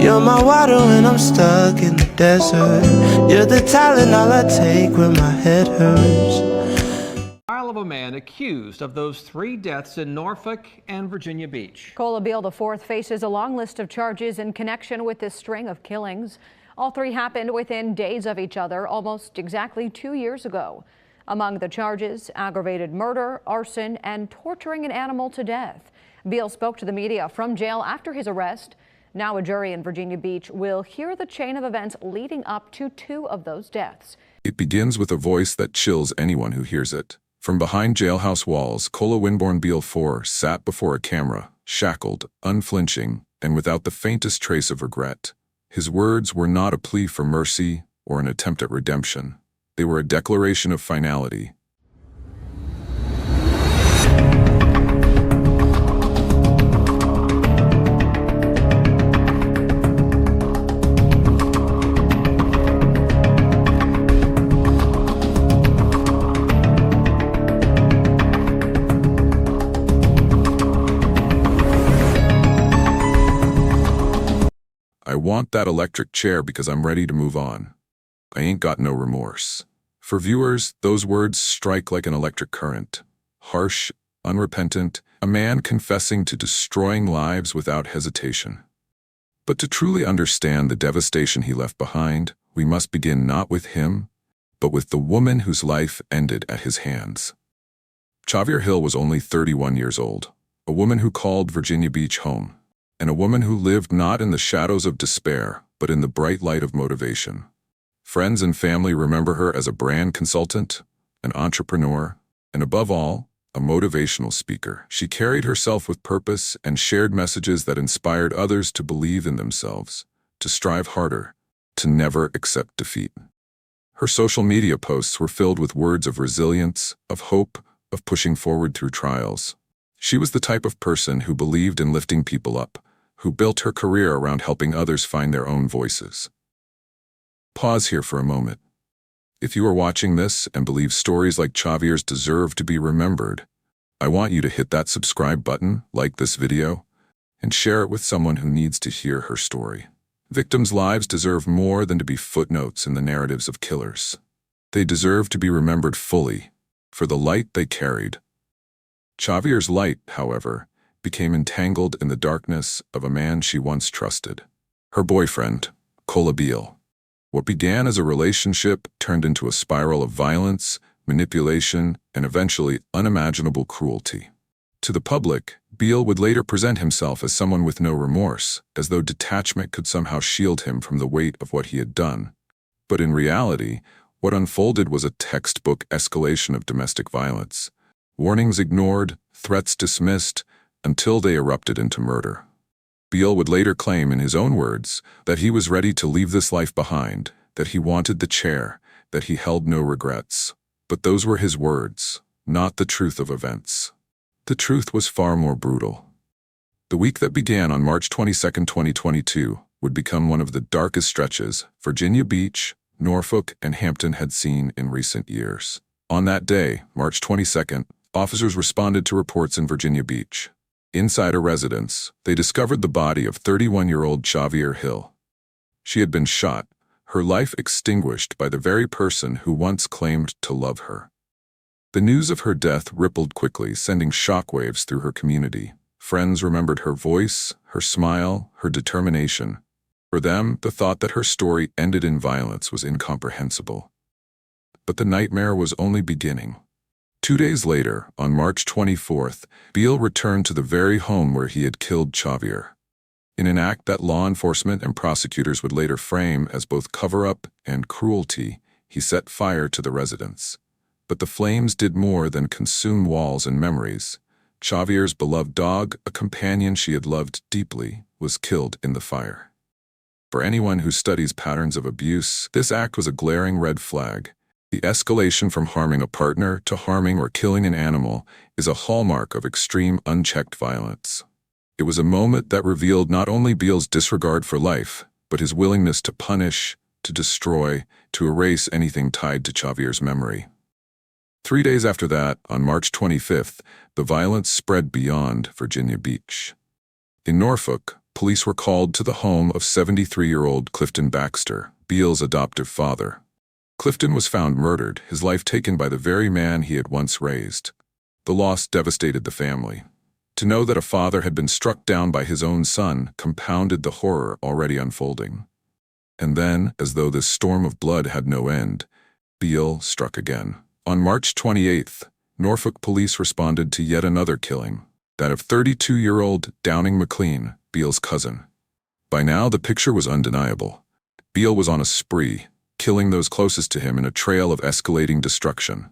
You're my water when I'm stuck in the desert. You're the Tylenol I take when my head hurts. Trial of a man accused of those 3 deaths in Norfolk and Virginia Beach. Beale IV faces a long list of charges in connection with this string of killings. All 3 happened within days of each other, almost exactly 2 years ago. Among the charges, aggravated murder, arson, and torturing an animal to death. Beale spoke to the media from jail after his arrest. Now a jury in Virginia Beach will hear the chain of events leading up to 2 of those deaths. It begins with a voice that chills anyone who hears it. From behind jailhouse walls, Beale IV sat before a camera, shackled, unflinching, and without the faintest trace of regret. His words were not a plea for mercy or an attempt at redemption. They were a declaration of finality. I want that electric chair because I'm ready to move on. I ain't got no remorse. For viewers, those words strike like an electric current. Harsh, unrepentant, a man confessing to destroying lives without hesitation. But to truly understand the devastation he left behind, we must begin not with him, but with the woman whose life ended at his hands. Czavier Hill was only 31 years old, a woman who called Virginia Beach home, and a woman who lived not in the shadows of despair, but in the bright light of motivation. Friends and family remember her as a brand consultant, an entrepreneur, and above all, a motivational speaker. She carried herself with purpose and shared messages that inspired others to believe in themselves, to strive harder, to never accept defeat. Her social media posts were filled with words of resilience, of hope, of pushing forward through trials. She was the type of person who believed in lifting people up, who built her career around helping others find their own voices. Pause here for a moment. If you are watching this and believe stories like Czavier's deserve to be remembered, I want you to hit that subscribe button, like this video, and share it with someone who needs to hear her story. Victims' lives deserve more than to be footnotes in the narratives of killers. They deserve to be remembered fully, for the light they carried. Czavier's light, however, became entangled in the darkness of a man she once trusted. Her boyfriend, Beale. What began as a relationship turned into a spiral of violence, manipulation, and eventually unimaginable cruelty. To the public, Beale would later present himself as someone with no remorse, as though detachment could somehow shield him from the weight of what he had done. But in reality, what unfolded was a textbook escalation of domestic violence. Warnings ignored, threats dismissed, until they erupted into murder. Beale would later claim in his own words that he was ready to leave this life behind, that he wanted the chair, that he held no regrets. But those were his words, not the truth of events. The truth was far more brutal. The week that began on March 22, 2022, would become one of the darkest stretches Virginia Beach, Norfolk, and Hampton had seen in recent years. On that day, March 22nd, officers responded to reports in Virginia Beach. Inside a residence, they discovered the body of 31-year-old Czavier Hill. She had been shot, her life extinguished by the very person who once claimed to love her. The news of her death rippled quickly, sending shockwaves through her community. Friends remembered her voice, her smile, her determination. For them, the thought that her story ended in violence was incomprehensible. But the nightmare was only beginning. 2 days later, on March 24th, Beale returned to the very home where he had killed Czavier. In an act that law enforcement and prosecutors would later frame as both cover-up and cruelty, he set fire to the residence. But the flames did more than consume walls and memories. Czavier's beloved dog, a companion she had loved deeply, was killed in the fire. For anyone who studies patterns of abuse, this act was a glaring red flag. The escalation from harming a partner to harming or killing an animal is a hallmark of extreme, unchecked violence. It was a moment that revealed not only Beale's disregard for life, but his willingness to punish, to destroy, to erase anything tied to Czavier's memory. 3 days after that, on March 25th, the violence spread beyond Virginia Beach. In Norfolk, police were called to the home of 73-year-old Clifton Baxter, Beale's adoptive father. Clifton was found murdered, his life taken by the very man he had once raised. The loss devastated the family. To know that a father had been struck down by his own son compounded the horror already unfolding. And then, as though this storm of blood had no end, Beale struck again. On March 28th, Norfolk police responded to yet another killing, that of 32-year-old Downing McLean, Beale's cousin. By now, the picture was undeniable. Beale was on a spree, killing those closest to him in a trail of escalating destruction.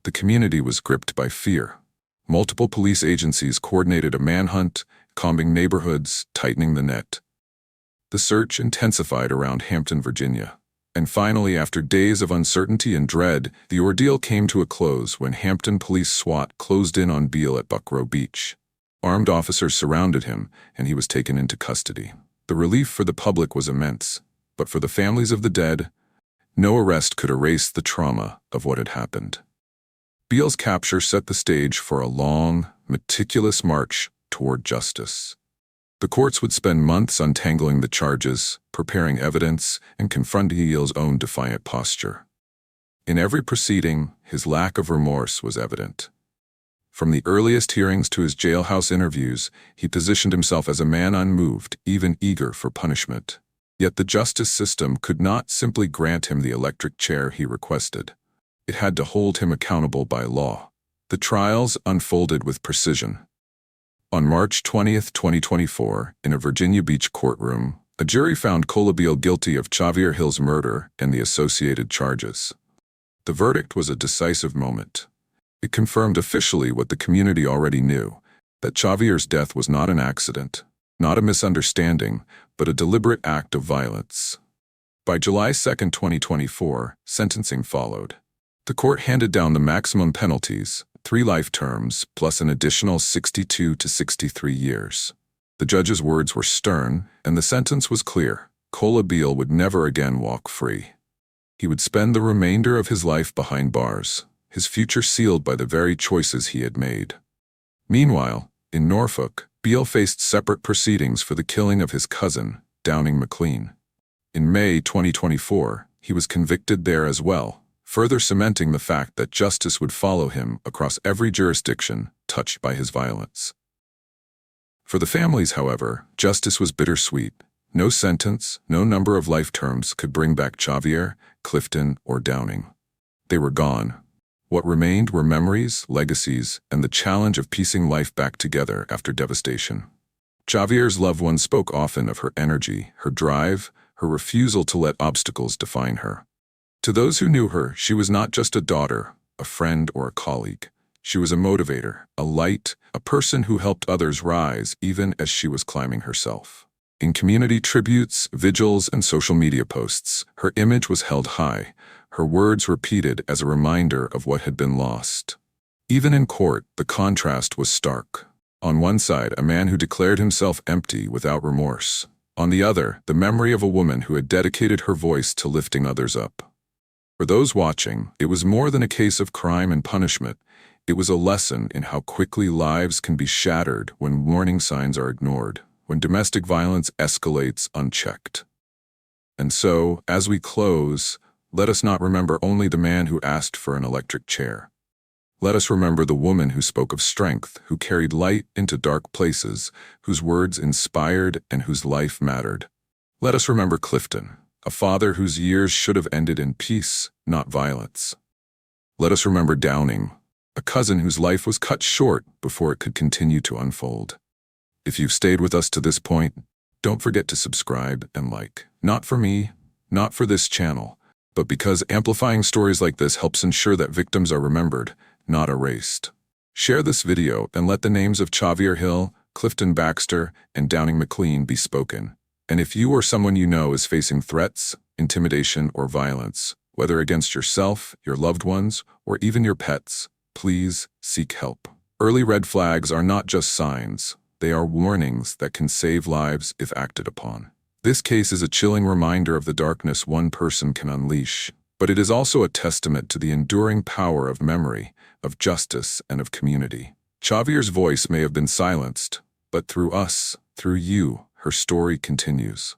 The community was gripped by fear. Multiple police agencies coordinated a manhunt, combing neighborhoods, tightening the net. The search intensified around Hampton, Virginia. And finally, after days of uncertainty and dread, the ordeal came to a close when Hampton Police SWAT closed in on Beale at Buckrow Beach. Armed officers surrounded him, and he was taken into custody. The relief for the public was immense, but for the families of the dead, no arrest could erase the trauma of what had happened. Beale's capture set the stage for a long, meticulous march toward justice. The courts would spend months untangling the charges, preparing evidence, and confronting Beale's own defiant posture. In every proceeding, his lack of remorse was evident. From the earliest hearings to his jailhouse interviews, he positioned himself as a man unmoved, even eager for punishment. Yet the justice system could not simply grant him the electric chair he requested. It had to hold him accountable by law. The trials unfolded with precision. On March 20, 2024, in a Virginia Beach courtroom, a jury found Beale guilty of Czavier Hill's murder and the associated charges. The verdict was a decisive moment. It confirmed officially what the community already knew, that Chavier's death was not an accident, not a misunderstanding, but a deliberate act of violence. By July 2, 2024, sentencing followed. The court handed down the maximum penalties, 3 life terms plus an additional 62 to 63 years. The judge's words were stern, and the sentence was clear. Beale would never again walk free. He would spend the remainder of his life behind bars, his future sealed by the very choices he had made. Meanwhile, in Norfolk, Beale faced separate proceedings for the killing of his cousin, Downing McLean. In May 2024, he was convicted there as well, further cementing the fact that justice would follow him across every jurisdiction touched by his violence. For the families, however, justice was bittersweet. No sentence, no number of life terms could bring back Czavier, Clifton, or Downing. They were gone. What remained were memories, legacies, and the challenge of piecing life back together after devastation. Chavier's loved ones spoke often of her energy, her drive, her refusal to let obstacles define her. To those who knew her, she was not just a daughter, a friend, or a colleague. She was a motivator, a light, a person who helped others rise even as she was climbing herself. In community tributes, vigils, and social media posts, her image was held high, her words repeated as a reminder of what had been lost. Even in court, the contrast was stark. On one side, a man who declared himself empty without remorse. On the other, the memory of a woman who had dedicated her voice to lifting others up. For those watching, it was more than a case of crime and punishment. It was a lesson in how quickly lives can be shattered when warning signs are ignored, when domestic violence escalates unchecked. And so, as we close, let us not remember only the man who asked for an electric chair. Let us remember the woman who spoke of strength, who carried light into dark places, whose words inspired and whose life mattered. Let us remember Clifton, a father whose years should have ended in peace, not violence. Let us remember Downing, a cousin whose life was cut short before it could continue to unfold. If you've stayed with us to this point, don't forget to subscribe and like. Not for me, not for this channel, but because amplifying stories like this helps ensure that victims are remembered, not erased. Share this video and let the names of Czavier Hill, Clifton Baxter, and Downing McLean be spoken. And if you or someone you know is facing threats, intimidation, or violence, whether against yourself, your loved ones, or even your pets, please seek help. Early red flags are not just signs, they are warnings that can save lives if acted upon. This case is a chilling reminder of the darkness one person can unleash, but it is also a testament to the enduring power of memory, of justice, and of community. Chavier's voice may have been silenced, but through us, through you, Her story continues.